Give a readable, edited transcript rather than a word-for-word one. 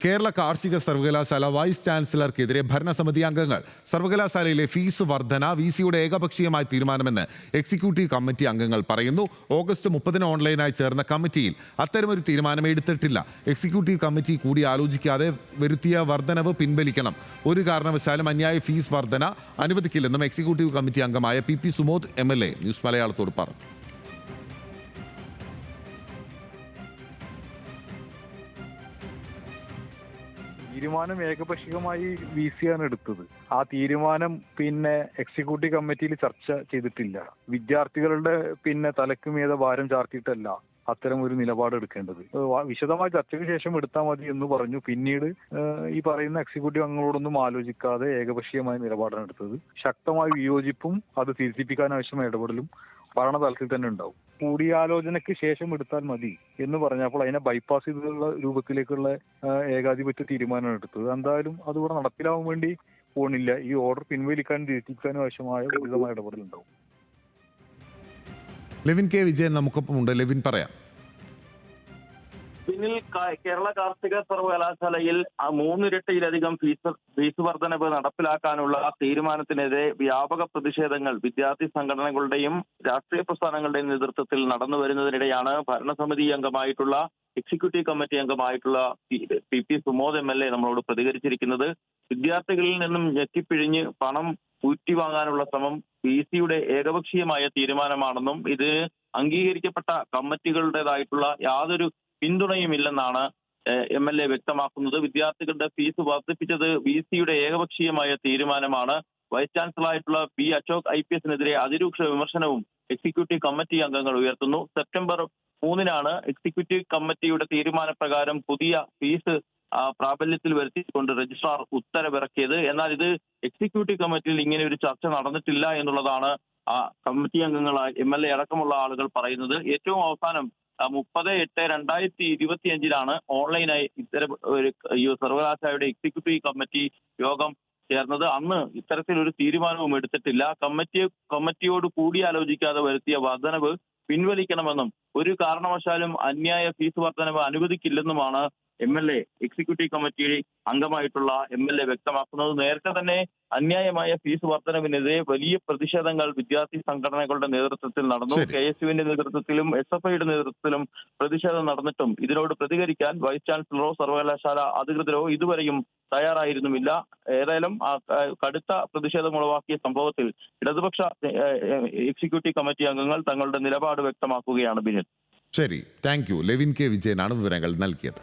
കേരള കാർഷിക സർവകലാശാല വൈസ് ചാൻസലർക്കെതിരെ ഭരണസമിതി അംഗങ്ങൾ. സർവകലാശാലയിലെ ഫീസ് വർധന വിസിയുടെ ഏകപക്ഷീയമായ തീരുമാനമെന്ന് എക്സിക്യൂട്ടീവ് കമ്മിറ്റി അംഗങ്ങൾ പറയുന്നു. ഓഗസ്റ്റ് 30 ഓൺലൈനായി ചേർന്ന കമ്മിറ്റിയിൽ അത്തരമൊരു തീരുമാനം എടുത്തിട്ടില്ല. എക്സിക്യൂട്ടീവ് കമ്മിറ്റി കൂടി ആലോചിക്കാതെ വരുത്തിയ വർധനവ് പിൻവലിക്കണം. ഒരു കാരണവശാലും അന്യായ ഫീസ് വർധന അനുവദിക്കില്ലെന്നും എക്സിക്യൂട്ടീവ് കമ്മിറ്റി അംഗമായ പി സുമോദ് MLA ന്യൂസ് മലയാളത്തോട് പറഞ്ഞു. തീരുമാനം ഏകപക്ഷീയമായി VC ആണ് എടുത്തത്. ആ തീരുമാനം എക്സിക്യൂട്ടീവ് കമ്മിറ്റിയിൽ ചർച്ച ചെയ്തിട്ടില്ല. വിദ്യാർത്ഥികളുടെ തലക്കുമീത ഭാരം ചാർത്തിയിട്ടല്ല അത്തരം ഒരു നിലപാട് എടുക്കേണ്ടത്. വിശദമായ ചർച്ചയ്ക്ക് ശേഷം എടുത്താൽ മതി എന്ന് പറഞ്ഞു. പിന്നീട് ഈ പറയുന്ന എക്സിക്യൂട്ടീവ് അംഗങ്ങളോടൊന്നും ആലോചിക്കാതെ ഏകപക്ഷീയമായ നിലപാടാണ് എടുത്തത്. ശക്തമായ വിയോജിപ്പും അത് തിരുത്തിപ്പിക്കാൻ ആവശ്യമായ ഇടപെടലും ഭരണതലത്തിൽ തന്നെ ഉണ്ടാവും. കൂടിയാലോചനയ്ക്ക് ശേഷം എടുത്താൽ മതി എന്ന് പറഞ്ഞപ്പോൾ അതിനെ ബൈപ്പാസ് ചെയ്തുള്ള രൂപത്തിലേക്കുള്ള ഏകാധിപത്യ തീരുമാനമാണ് എടുത്തത്. എന്തായാലും അതുകൂടെ നടപ്പിലാവാൻ വേണ്ടി പോണില്ല. ഈ ഓർഡർ പിൻവലിക്കാനും തിരുത്തിക്കാനും ആവശ്യമായ ഉചിതമായ ഇടപെടലുണ്ടാവും. ലെവിൻ കെ വിജയൻ നമുക്കൊപ്പമുണ്ട്. ലെവിൻ, പറയാം. പിന്നിൽ കേരള കാർഷിക സർവകലാശാലയിൽ 3 ഇരട്ടിയിലധികം ഫീസ് വർധനവ് നടപ്പിലാക്കാനുള്ള തീരുമാനത്തിനെതിരെ വ്യാപക പ്രതിഷേധങ്ങൾ വിദ്യാർത്ഥി സംഘടനകളുടെയും രാഷ്ട്രീയ പ്രസ്ഥാനങ്ങളുടെയും നേതൃത്വത്തിൽ നടന്നു വരുന്നതിനിടെയാണ് ഭരണസമിതി അംഗമായിട്ടുള്ള എക്സിക്യൂട്ടീവ് കമ്മിറ്റി അംഗമായിട്ടുള്ള പി സുമോദ് MLA നമ്മളോട് പ്രതികരിച്ചിരിക്കുന്നത്. വിദ്യാർത്ഥികളിൽ നിന്നും ഞെട്ടിപ്പിഴിഞ്ഞ് പണം ഊറ്റിവാങ്ങാനുള്ള ശ്രമം VCയുടെ ഏകപക്ഷീയമായ തീരുമാനമാണെന്നും ഇത് അംഗീകരിക്കപ്പെട്ട കമ്മിറ്റികളുടേതായിട്ടുള്ള യാതൊരു പിന്തുണയുമില്ലെന്നാണ് MLA വ്യക്തമാക്കുന്നത്. വിദ്യാർത്ഥികളുടെ ഫീസ് വർദ്ധിപ്പിച്ചത് VCയുടെ ഏകപക്ഷീയമായ തീരുമാനമാണ്. വൈസ് ചാൻസലറായിട്ടുള്ള P അശോക് IPSനെതിരെ അതിരൂക്ഷ വിമർശനവും എക്സിക്യൂട്ടീവ് കമ്മിറ്റി അംഗങ്ങൾ ഉയർത്തുന്നു. സെപ്റ്റംബർ 3 എക്സിക്യൂട്ടീവ് കമ്മിറ്റിയുടെ തീരുമാനപ്രകാരം പുതിയ ഫീസ് പ്രാബല്യത്തിൽ വരുത്തിക്കൊണ്ട് രജിസ്ട്രാർ ഉത്തരവിറക്കിയത്. എന്നാൽ ഇത് എക്സിക്യൂട്ടീവ് കമ്മിറ്റിയിൽ ഇങ്ങനെ ഒരു ചർച്ച നടന്നിട്ടില്ല എന്നുള്ളതാണ് കമ്മിറ്റി അംഗങ്ങളായ MLA അടക്കമുള്ള ആളുകൾ പറയുന്നത്. ഏറ്റവും അവസാനം 30/8/2025 ഓൺലൈനായി ഇത്തരം ഒരു സർവകലാശാലയുടെ എക്സിക്യൂട്ടീവ് കമ്മിറ്റി യോഗം ചേർന്നത്. അന്ന് ഇത്തരത്തിലൊരു തീരുമാനവും എടുത്തിട്ടില്ല. കമ്മിറ്റിയോട് കൂടിയാലോചിക്കാതെ വരുത്തിയ വർധനവ് പിൻവലിക്കണമെന്നും ഒരു കാരണവശാലും അന്യായ ഫീസ് വർധനവ് അനുവദിക്കില്ലെന്നുമാണ് MLA എക്സിക്യൂട്ടീവ് കമ്മിറ്റി അംഗമായിട്ടുള്ള MLA വ്യക്തമാക്കുന്നത്. നേരത്തെ തന്നെ അന്യായമായ ഫീസ് വർധനവിനെതിരെ വലിയ പ്രതിഷേധങ്ങൾ വിദ്യാർത്ഥി സംഘടനകളുടെ നേതൃത്വത്തിൽ നടന്നു. KSUവിന്റെ നേതൃത്വത്തിലും SFIയുടെ നേതൃത്വത്തിലും പ്രതിഷേധം നടന്നിട്ടും ഇതിനോട് പ്രതികരിക്കാൻ വൈസ് ചാൻസലറോ സർവകലാശാല അധികൃതരോ ഇതുവരെയും തയ്യാറായിരുന്നുമില്ല. ഏതായാലും കടുത്ത പ്രതിഷേധം ഉളവാക്കിയ സംഭവത്തിൽ ഇടതുപക്ഷ എക്സിക്യൂട്ടീവ് കമ്മിറ്റി അംഗങ്ങൾ തങ്ങളുടെ നിലപാട് വ്യക്തമാക്കുകയാണ്. ബിനിൽ, ശരി, താങ്ക് യു. ലെവിൻ കെ വിജയനാണ് വിവരങ്ങൾ നൽകിയത്.